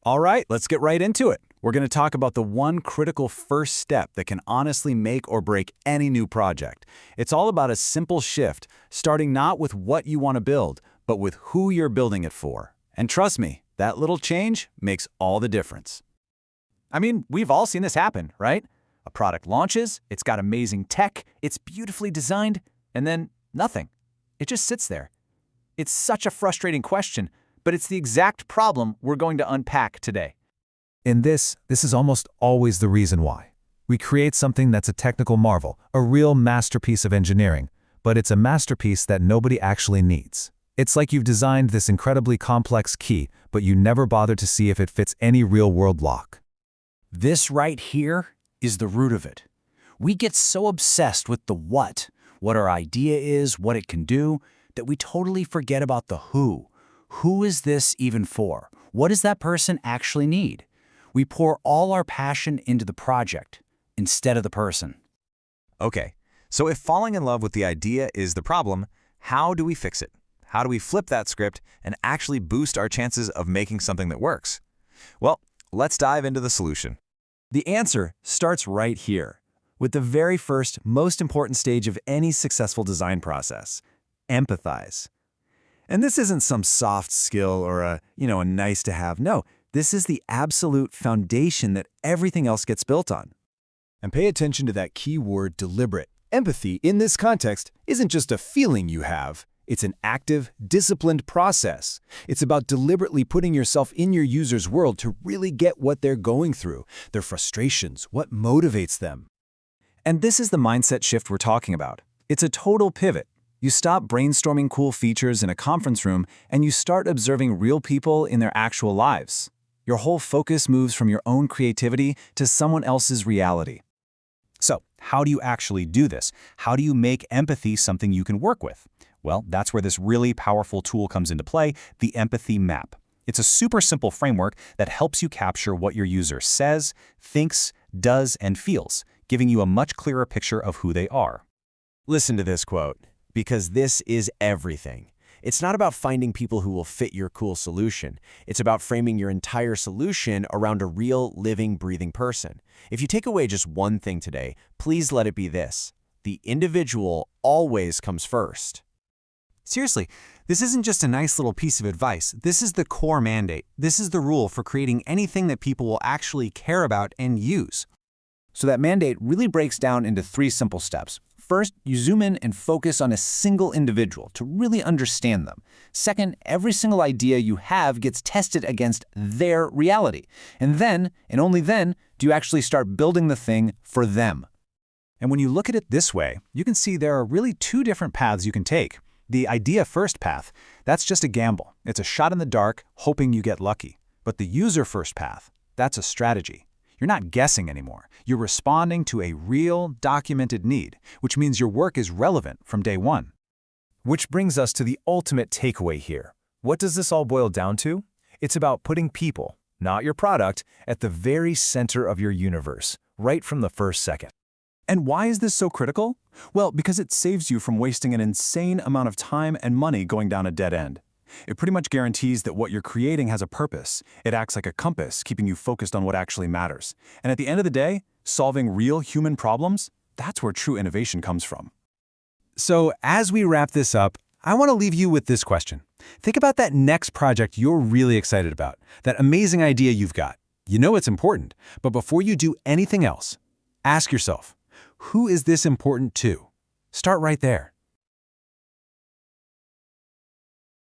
All right, let's get right into it. We're going to talk about the one critical first step that can honestly make or break any new project. It's all about a simple shift, starting not with what you want to build, but with who you're building it for. And trust me, that little change makes all the difference. I mean, we've all seen this happen, right? A product launches, it's got amazing tech, it's beautifully designed, and then nothing. It just sits there. It's such a frustrating question, but it's the exact problem we're going to unpack today. In this is almost always the reason why. We create something that's a technical marvel, a real masterpiece of engineering, but it's a masterpiece that nobody actually needs. It's like you've designed this incredibly complex key, but you never bother to see if it fits any real-world lock. This right here is the root of it. We get so obsessed with the what our idea is, what it can do, that we totally forget about the who. Who is this even for? What does that person actually need? We pour all our passion into the project instead of the person. Okay, so if falling in love with the idea is the problem, how do we fix it? How do we flip that script and actually boost our chances of making something that works? Well, let's dive into the solution. The answer starts right here, with the very first, most important stage of any successful design process: empathize. And this isn't some soft skill or a nice to have. No, this is the absolute foundation that everything else gets built on. And pay attention to that key word, deliberate. Empathy, in this context, isn't just a feeling you have. It's an active, disciplined process. It's about deliberately putting yourself in your user's world to really get what they're going through, their frustrations, what motivates them. And this is the mindset shift we're talking about. It's a total pivot. You stop brainstorming cool features in a conference room and you start observing real people in their actual lives. Your whole focus moves from your own creativity to someone else's reality. So, how do you actually do this? How do you make empathy something you can work with? Well, that's where this really powerful tool comes into play, the empathy map. It's a super simple framework that helps you capture what your user says, thinks, does, and feels, giving you a much clearer picture of who they are. Listen to this quote, because this is everything. It's not about finding people who will fit your cool solution. It's about framing your entire solution around a real, living, breathing person. If you take away just one thing today, please let it be this: the individual always comes first. Seriously, this isn't just a nice little piece of advice. This is the core mandate. This is the rule for creating anything that people will actually care about and use. So that mandate really breaks down into 3 simple steps. First, you zoom in and focus on a single individual to really understand them. Second, every single idea you have gets tested against their reality. And then, and only then, do you actually start building the thing for them. And when you look at it this way, you can see there are really 2 different paths you can take. The idea-first path, that's just a gamble. It's a shot in the dark, hoping you get lucky. But the user-first path, that's a strategy. You're not guessing anymore. You're responding to a real, documented need, which means your work is relevant from day one. Which brings us to the ultimate takeaway here. What does this all boil down to? It's about putting people, not your product, at the very center of your universe, right from the first second. And why is this so critical? Well, because it saves you from wasting an insane amount of time and money going down a dead end. It pretty much guarantees that what you're creating has a purpose. It acts like a compass, keeping you focused on what actually matters. And at the end of the day, solving real human problems, that's where true innovation comes from. So as we wrap this up, I want to leave you with this question. Think about that next project you're really excited about, that amazing idea you've got. You know it's important, but before you do anything else, ask yourself, who is this important to? Start right there.